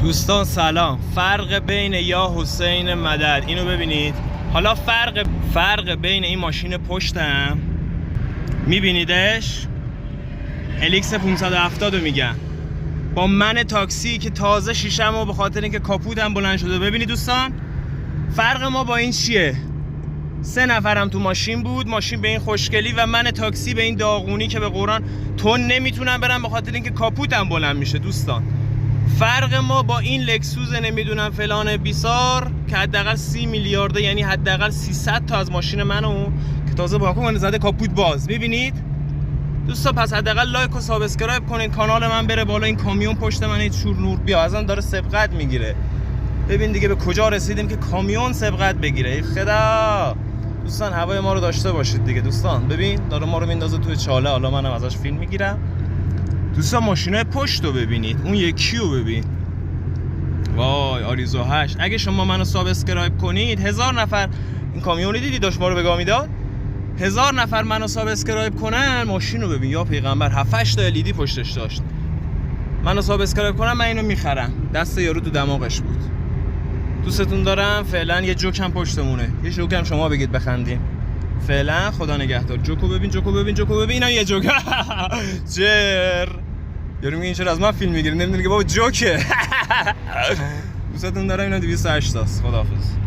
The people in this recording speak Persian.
دوستان سلام. فرق بین یا حسین مدد اینو ببینید. حالا فرق بین این ماشین پشتم میبینیدش، الیکس 570 رو میگم، با من تاکسی که تازه شیشم و به خاطر اینکه کاپوتم بلند شده. ببینید دوستان فرق ما با این چیه؟ 3 نفرم تو ماشین بود، ماشین به این خوشگلی، و من تاکسی به این داغونی که به قرآن تون نمیتونم برم به خاطر اینکه کاپوتم بلند میشه. دوستان فرق ما با این لکسوس نمیدونم فلان بیسار که حداقل 30 میلیارده، یعنی حداقل 300 تا از ماشین منو که تازه باکو من زده کاپوت باز. میبینید دوستان؟ پس حداقل لایک و سابسکرایب کنین، کانال من بره بالا. این کامیون پشت من هیچ شور نور بیا ازم داره سبقت میگیره. ببین دیگه به کجا رسیدیم که کامیون سبقت بگیره. ای خدا دوستان هوای ما رو داشته باشید دیگه. دوستان ببین داره ما رو میندازه توی چاله، حالا منم ازش فیلم میگیرم. دوستان ماشینای پشت رو ببینید، اون یکی رو ببین، وای آریزو 8. اگه شما منو سابسکرایب کنید 1000 نفر، این کامیونی دیدی داشت ما رو بگاه میداد، 1000 نفر منو سابسکرایب کنن ماشین رو ببین. یا پیغمبر 7-8 تا LED پشتش داشت. منو سابسکرایب کنن من اینو میخرم. دست یارو تو دماغش بود. دوستتون دارم. فعلا یه جوکم پشتمونه، یه جوکم شما بگید بخندیم. فعلا خدا نگهدار. جوکو ببین، جوکو ببین، جوکو ببین. اینا یه جوک چر یارو میگه این چرا از من فیلم میگیری؟ نمیدونی که بابا جوکه. دوستتون دارم. اینا 208 تاست. خداحافظ.